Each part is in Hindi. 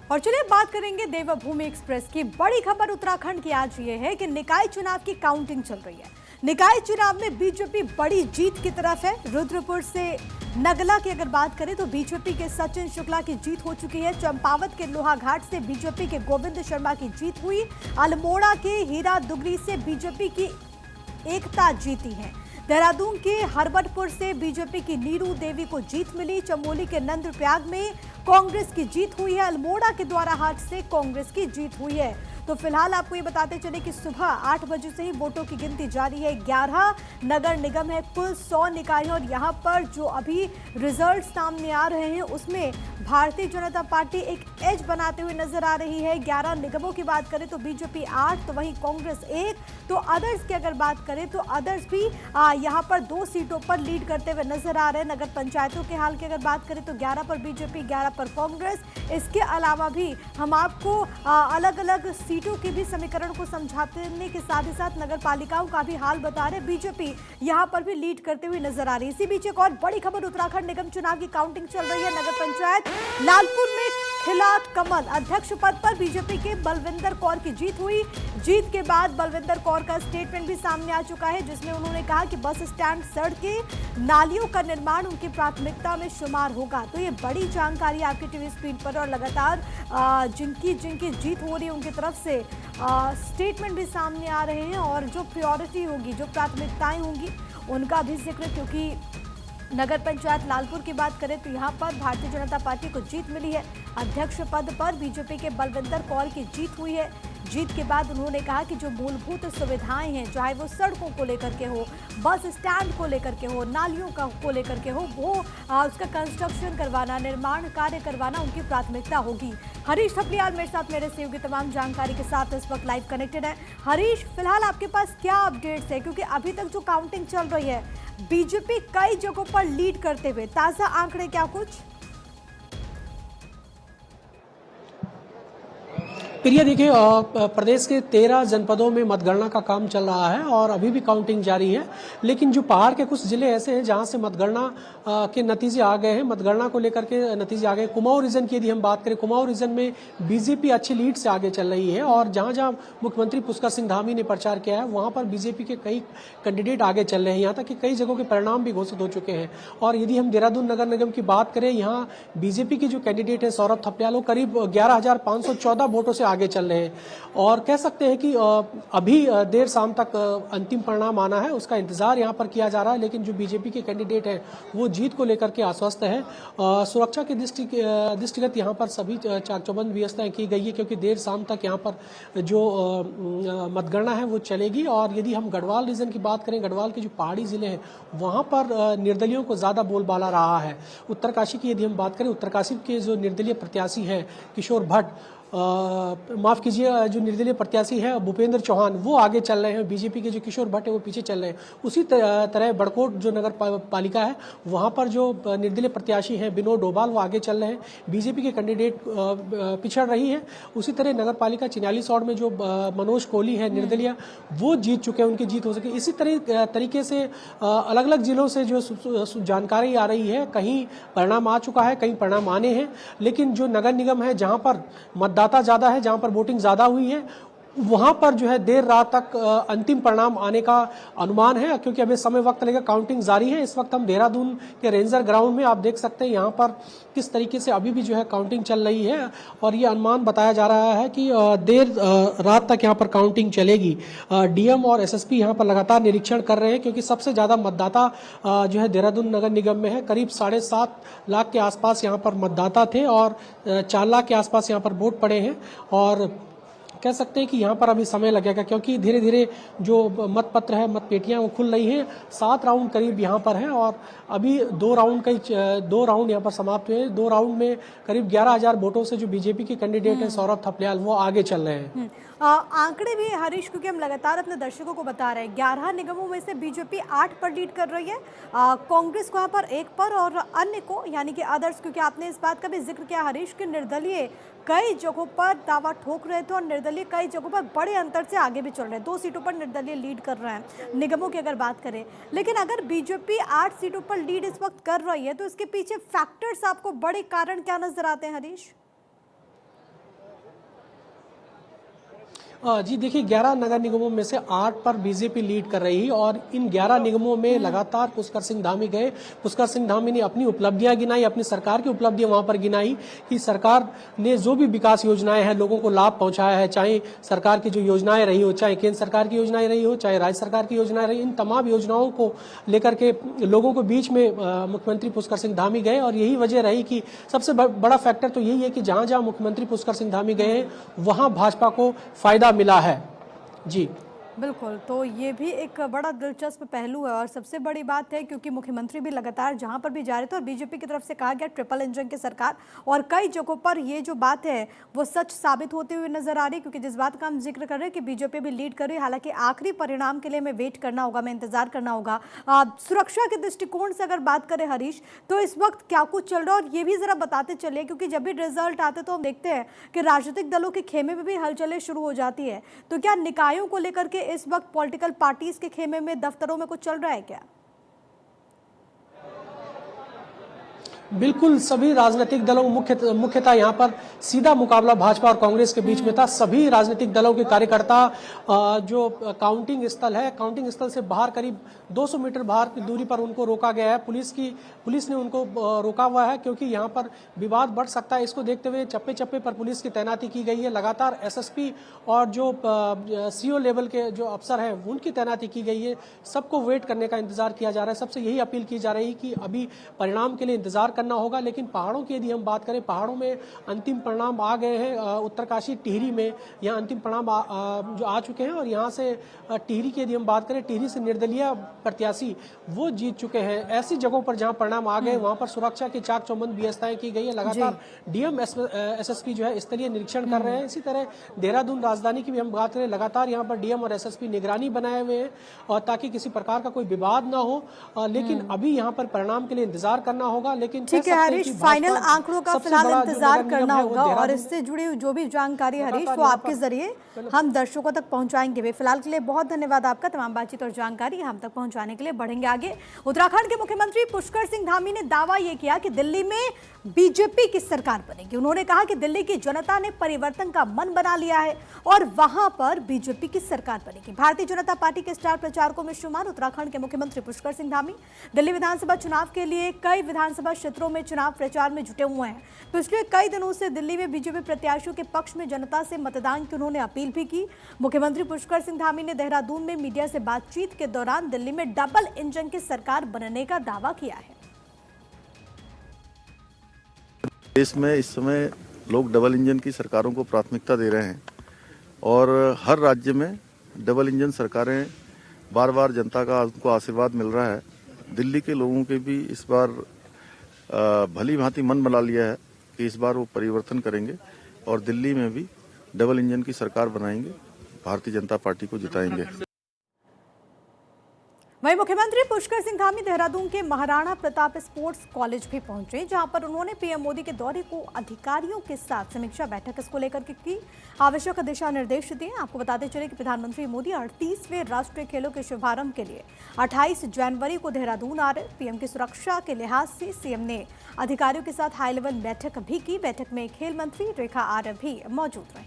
और चलिए बात करेंगे देवभूमि एक्सप्रेस की। बड़ी खबर उत्तराखंड की आज ये है कि निकाय चुनाव की काउंटिंग चल रही है। निकाय चुनाव में बीजेपी बड़ी जीत की तरफ है। रुद्रपुर से नगला की अगर बात करें तो बीजेपी के सचिन शुक्ला की जीत हो चुकी है। चंपावत के लोहाघाट से बीजेपी के गोविंद शर्मा की जीत हुई। अल्मोड़ा के हीरा दुगरी से बीजेपी की एकता जीती है। देहरादून के हरबटपुर से बीजेपी की नीरू देवी को जीत मिली। चमोली के नंदप्रयाग में कांग्रेस की जीत हुई है। अल्मोड़ा के द्वाराहाट से कांग्रेस की जीत हुई है। तो फिलहाल आपको ये बताते चले कि सुबह 8 बजे से ही वोटों की गिनती जारी है। 11 नगर निगम है, कुल 100 निकाय, और यहाँ पर जो अभी रिजल्ट सामने आ रहे हैं उसमें भारतीय जनता पार्टी एक एज बनाते हुए नजर आ रही है। 11 निगमों की बात करें तो बीजेपी 8, तो वहीं कांग्रेस 1, तो अदर्स की अगर बात करें तो अदर्स भी यहाँ पर 2 सीटों पर लीड करते हुए नजर आ रहे हैं। नगर पंचायतों के हाल की अगर बात करें तो 11 पर बीजेपी, 11 पर कांग्रेस। इसके अलावा भी हम आपको अलग अलग सीटों के भी समीकरण को समझाने के साथ ही साथ नगर पालिकाओं का भी हाल बता रहे। बीजेपी यहां पर भी लीड करते हुए नजर आ रही है। इसी बीच एक और बड़ी खबर, उत्तराखंड निगम चुनाव की काउंटिंग चल रही है। नगर पंचायत लालपुर में खिला कमल, अध्यक्ष पद पर बीजेपी के बलविंदर कौर की जीत हुई। जीत के बाद बलविंदर कौर का स्टेटमेंट भी सामने आ चुका है, जिसमें उन्होंने कहा कि बस स्टैंड, सड़कें, नालियों का निर्माण उनकी प्राथमिकता में शुमार होगा। तो ये बड़ी जानकारी आपकी टीवी स्क्रीन पर, और लगातार जिनकी जीत हो रही है उनकी तरफ से स्टेटमेंट भी सामने आ रहे हैं, और जो प्रायोरिटी होगी, जो प्राथमिकताएं होंगी उनका भी जिक्र। क्योंकि नगर पंचायत लालपुर की बात करें तो यहाँ पर भारतीय जनता पार्टी को जीत मिली है। अध्यक्ष पद पर बीजेपी के बलविंदर कौर की जीत हुई है। जीत के बाद उन्होंने कहा कि जो मूलभूत सुविधाएं हैं, चाहे वो सड़कों को लेकर के हो, बस स्टैंड को लेकर के हो, नालियों को लेकर के हो, वो उसका कंस्ट्रक्शन करवाना, निर्माण कार्य करवाना उनकी प्राथमिकता होगी। हरीश थपलियाल मेरे साथ, मेरे सहयोगी तमाम जानकारी के साथ इस वक्त लाइव कनेक्टेड है। हरीश, फिलहाल आपके पास क्या अपडेट्स है? क्योंकि अभी तक जो काउंटिंग चल रही है, बीजेपी कई जगहों पर लीड करते हुए, ताजा आंकड़े क्या कुछ? प्रिया, देखिए, प्रदेश के 13 जनपदों में मतगणना का काम चल रहा है और अभी भी काउंटिंग जारी है। लेकिन जो पहाड़ के कुछ जिले ऐसे हैं जहां से मतगणना के नतीजे आ गए हैं, मतगणना को लेकर के नतीजे आ गए। कुमाऊं रीजन की यदि हम बात करें, कुमाऊं रीजन में बीजेपी अच्छी लीड से आगे चल रही है, और जहां जहां मुख्यमंत्री पुष्कर सिंह धामी ने प्रचार किया है वहां पर बीजेपी के कई कैंडिडेट आगे चल रहे हैं। यहाँ तक कि कई जगहों के परिणाम भी घोषित हो चुके हैं। और यदि हम देहरादून नगर निगम की बात करें, यहाँ बीजेपी के जो कैंडिडेट है सौरभ थपलियाल, वो करीब 11,514 वोटों से आगे चल रहे हैं। और कह सकते हैं कि अभी देर शाम तक अंतिम परिणाम आना है, उसका इंतजार यहां पर किया जा रहा है। लेकिन जो बीजेपी के कैंडिडेट हैं वो जीत को लेकर के आश्वस्त है। सुरक्षा के दृष्टिगत यहां पर सभी चाक चौबंद व्यवस्थाएं की गई है, क्योंकि देर शाम तक यहां पर जो मतगणना है वो चलेगी। और यदि हम गढ़वाल रीजन की बात करें, गढ़वाल के जो पहाड़ी जिले हैं वहां पर निर्दलियों को ज्यादा बोलबाला रहा है। उत्तरकाशी की यदि हम बात करें, उत्तरकाशी के जो निर्दलीय प्रत्याशी है किशोर भट्ट, माफ कीजिए, जो निर्दलीय प्रत्याशी है भूपेंद्र चौहान, वो आगे चल रहे हैं। बीजेपी के जो किशोर भट्ट है वो पीछे चल रहे हैं। उसी तरह बड़कोट जो नगर पालिका है वहां पर जो निर्दलीय प्रत्याशी है विनोद डोभाल, वो आगे चल रहे हैं। बीजेपी के कैंडिडेट पिछड़ रही है। उसी तरह नगर पालिका चिन्यालीसौड़ में जो मनोज कोहली है निर्दलीय, वो जीत चुके हैं, उनकी जीत हो सके। इसी तरीके से अलग अलग जिलों से जो जानकारी आ रही है, कहीं परिणाम आ चुका है, कहीं परिणाम आने हैं। लेकिन जो नगर निगम है जहां पर मतदाता ज्यादा है, जहां पर वोटिंग ज्यादा हुई है, वहां पर जो है देर रात तक अंतिम परिणाम आने का अनुमान है, क्योंकि अभी समय वक्त लगेगा। काउंटिंग जारी है। इस वक्त हम देहरादून के रेंजर ग्राउंड में, आप देख सकते हैं यहां पर किस तरीके से अभी भी जो है काउंटिंग चल रही है। और ये अनुमान बताया जा रहा है कि देर रात तक यहां पर काउंटिंग चलेगी। डीएम और एसएसपी यहां पर लगातार निरीक्षण कर रहे हैं, क्योंकि सबसे ज्यादा मतदाता जो है देहरादून नगर निगम में है। करीब 7.5 लाख के आसपास यहाँ पर मतदाता थे, और 4 लाख के आसपास यहाँ पर वोट पड़े हैं। और कह सकते हैं कि यहाँ पर अभी समय लगेगा, क्योंकि धीरे धीरे जो मतपत्र है, मतपेटियां वो खुल रही हैं। 7 राउंड करीब यहाँ पर हैं, और अभी 2 राउंड यहाँ पर समाप्त हुए हैं। 2 राउंड में करीब 11,000 वोटों से जो बीजेपी के कैंडिडेट हैं सौरभ थपलियाल, वो आगे चल रहे हैं। आंकड़े भी हरीश, क्योंकि हम लगातार अपने दर्शकों को बता रहे हैं, 11 निगमों में से बीजेपी 8 पर लीड कर रही है, कांग्रेस को यहाँ पर 1 पर, और अन्य को यानी कि अदर्स, क्योंकि आपने इस बात का भी जिक्र किया हरीश कि निर्दलीय कई जगहों पर दावा ठोक रहे थे, और निर्दलीय कई जगहों पर बड़े अंतर से आगे भी चल रहे हैं। 2 सीटों पर निर्दलीय लीड कर रहे हैं निगमों की अगर बात करें। लेकिन अगर बीजेपी 8 सीटों पर लीड इस वक्त कर रही है, तो इसके पीछे फैक्टर्स आपको बड़े कारण क्या नजर आते हैं हरीश? जी देखिए, 11 नगर निगमों में से 8 पर बीजेपी लीड कर रही है और इन 11 निगमों में लगातार पुष्कर सिंह धामी गए। पुष्कर सिंह धामी ने अपनी उपलब्धियां गिनाई, अपनी सरकार की उपलब्धियां वहां पर गिनाई कि सरकार ने जो भी विकास योजनाएं हैं लोगों को लाभ पहुंचाया है, चाहे सरकार की जो योजनाएं रही हो, चाहे केंद्र सरकार की योजनाएं रही हो, चाहे राज्य सरकार की योजनाएं रही, इन तमाम योजनाओं को लेकर के लोगों के बीच में मुख्यमंत्री पुष्कर सिंह धामी गए। और यही वजह रही कि सबसे बड़ा फैक्टर तो यही है कि जहां जहां मुख्यमंत्री पुष्कर सिंह धामी गए हैं वहां भाजपा को फायदा मिला है। जी बिल्कुल, तो ये भी एक बड़ा दिलचस्प पहलू है और सबसे बड़ी बात है क्योंकि मुख्यमंत्री भी लगातार जहां पर भी जा रहे थे और बीजेपी की तरफ से कहा गया ट्रिपल इंजन की सरकार, और कई जगहों पर ये जो बात है वो सच साबित होते हुए नजर आ रही है। क्योंकि जिस बात का हम जिक्र कर रहे हैं कि बीजेपी भी लीड कर रही है, हालांकि आखिरी परिणाम के लिए हमें वेट करना होगा, हमें इंतजार करना होगा। सुरक्षा के दृष्टिकोण से अगर बात करें हरीश, तो इस वक्त क्या कुछ चल रहा है और ये भी जरा बताते चलिए, क्योंकि जब भी रिजल्ट आते तो हम देखते हैं कि राजनीतिक दलों के खेमे में भी हलचलें शुरू हो जाती है। तो क्या निकायों को लेकर के इस वक्त पॉलिटिकल पार्टीज के खेमे में, दफ्तरों में कुछ चल रहा है क्या? बिल्कुल, सभी राजनीतिक दलों मुख्यतः यहाँ पर सीधा मुकाबला भाजपा और कांग्रेस के बीच में था। सभी राजनीतिक दलों के कार्यकर्ता जो काउंटिंग स्थल है, काउंटिंग स्थल से बाहर करीब 200 मीटर बाहर की दूरी पर उनको रोका गया है। पुलिस ने उनको रोका हुआ है क्योंकि यहाँ पर विवाद बढ़ सकता है। इसको देखते हुए चप्पे चप्पे पर पुलिस की तैनाती की गई है। लगातार एसएसपी और जो सीओ लेवल के जो अफसर हैं उनकी तैनाती की गई है। सबको वेट करने का इंतजार किया जा रहा है। सबसे यही अपील की जा रही है कि अभी परिणाम के लिए इंतजार करना होगा। लेकिन पहाड़ों की यदि हम बात करें, पहाड़ों में अंतिम परिणाम आ गए हैं। उत्तरकाशी टिहरी में यहाँ अंतिम परिणाम जो आ चुके हैं और यहाँ से टिहरी की यदि हम बात करें, टिहरी से निर्दलीय प्रत्याशी वो जीत चुके हैं। ऐसी जगहों पर जहाँ परिणाम आ गए वहां पर सुरक्षा की चाक चौबंद व्यवस्थाएं की गई है। लगातार डीएम एसएसपी जो है स्थलीय निरीक्षण कर रहे हैं। इसी तरह देहरादून राजधानी की भी हम बात करें, लगातार यहाँ पर डीएम और एसएसपी निगरानी बनाए हुए हैं और ताकि किसी प्रकार का कोई विवाद ना हो। लेकिन अभी यहाँ पर परिणाम के लिए इंतजार करना होगा। लेकिन ठीक है हरीश, फाइनल आंकड़ों का फिलहाल इंतजार करना होगा और इससे जुड़ी जो भी जानकारी हरीश वो आपके जरिए हम दर्शकों तक पहुंचाएंगे। फिलहाल के लिए बहुत धन्यवाद आपका, तमाम बातचीत और जानकारी हम तक पहुंचाने के लिए। बढ़ेंगे आगे। उत्तराखंड के मुख्यमंत्री पुष्कर सिंह धामी ने दावा यह किया कि दिल्ली में बीजेपी की सरकार बनेगी। उन्होंने कहा कि दिल्ली की जनता ने परिवर्तन का मन बना लिया है और वहां पर बीजेपी की सरकार बनेगी। भारतीय जनता पार्टी के स्टार प्रचारकों में शुमार उत्तराखंड के मुख्यमंत्री पुष्कर सिंह धामी दिल्ली विधानसभा चुनाव के लिए कई विधानसभा क्षेत्रों में चुनाव प्रचार में जुटे हुए हैं। पिछले कई दिनों से दिल्ली में बीजेपी प्रत्याशियों के पक्ष में जनता से मतदान की उन्होंने अपील भी की। मुख्यमंत्री पुष्कर सिंह धामी ने देहरादून में मीडिया से बातचीत के दौरान दिल्ली में डबल इंजन की सरकार बनने का दावा किया है। देश में इस समय लोग डबल इंजन की सरकारों को प्राथमिकता दे रहे हैं और हर राज्य में डबल इंजन सरकारें बार बार जनता का उनको आशीर्वाद मिल रहा है। दिल्ली के लोगों के भी इस बार भली भांति मन बना लिया है कि इस बार वो परिवर्तन करेंगे और दिल्ली में भी डबल इंजन की सरकार बनाएंगे, भारतीय जनता पार्टी को जिताएंगे। वहीं मुख्यमंत्री पुष्कर सिंह धामी देहरादून के महाराणा प्रताप स्पोर्ट्स कॉलेज भी पहुंचे, जहां पर उन्होंने पीएम मोदी के दौरे को अधिकारियों के साथ समीक्षा बैठक इसको लेकर के की, आवश्यक दिशा निर्देश दिए। आपको बताते चले कि प्रधानमंत्री मोदी 38वें राष्ट्रीय खेलों के शुभारंभ के लिए 28 जनवरी को देहरादून आ रहे। पीएम की सुरक्षा के लिहाज से सीएम ने अधिकारियों के साथ हाई लेवल बैठक भी की। बैठक में खेल मंत्री रेखा आर्य भी मौजूद रही।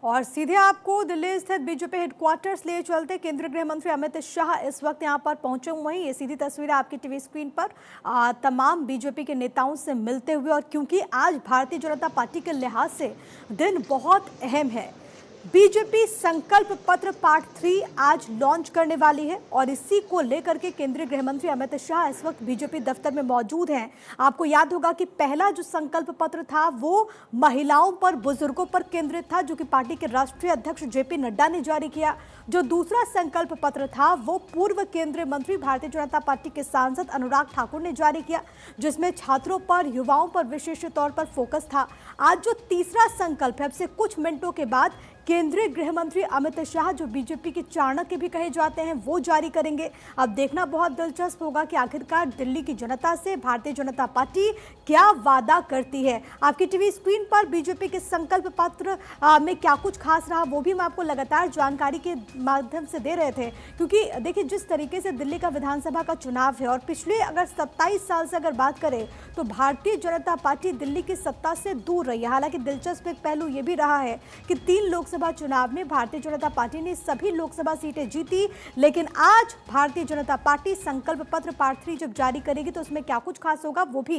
और सीधे आपको दिल्ली स्थित बीजेपी हेडक्वार्टर्स ले चलते। केंद्रीय गृह मंत्री अमित शाह इस वक्त यहां पर पहुंचे हुए हैं। ये सीधी तस्वीर आपकी टीवी स्क्रीन पर तमाम बीजेपी के नेताओं से मिलते हुए। और क्योंकि आज भारतीय जनता पार्टी के लिहाज से दिन बहुत अहम है, बीजेपी संकल्प पत्र पार्ट 3 आज लॉन्च करने वाली है और इसी को लेकर के केंद्रीय गृह मंत्री अमित शाह इस वक्त बीजेपी दफ्तर में मौजूद हैं। आपको याद होगा कि पहला जो संकल्प पत्र था वो महिलाओं पर, बुजुर्गों पर केंद्रित था, जो कि पार्टी के राष्ट्रीय अध्यक्ष जेपी नड्डा ने जारी किया। जो दूसरा संकल्प पत्र था वो पूर्व केंद्रीय मंत्री भारतीय जनता पार्टी के सांसद अनुराग ठाकुर ने जारी किया, जिसमें छात्रों पर, युवाओं पर विशेष तौर पर फोकस था। आज जो तीसरा संकल्प है, अब से कुछ मिनटों के बाद केंद्रीय गृह मंत्री अमित शाह, जो बीजेपी के चाणक्य भी कहे जाते हैं, वो जारी करेंगे। अब देखना बहुत दिलचस्प होगा कि आखिरकार दिल्ली की जनता से भारतीय जनता पार्टी क्या वादा करती है। आपकी टीवी स्क्रीन पर बीजेपी के संकल्प पत्र में क्या कुछ खास रहा, वो भी मैं आपको लगातार जानकारी के माध्यम से दे रहे थे, क्योंकि देखिए जिस तरीके से दिल्ली का विधानसभा का चुनाव है और पिछले अगर 27 साल से अगर बात करें तो भारतीय जनता पार्टी दिल्ली की सत्ता से दूर रही है। हालांकि दिलचस्प एक पहलू ये भी रहा है कि 3 लोकसभा चुनाव में भारतीय जनता पार्टी ने सभी लोकसभा सीटें जीती, लेकिन आज भारतीय जनता पार्टी संकल्प पत्र पार्ट 3 जब जारी करेगी तो उसमें क्या कुछ खास होगा वो भी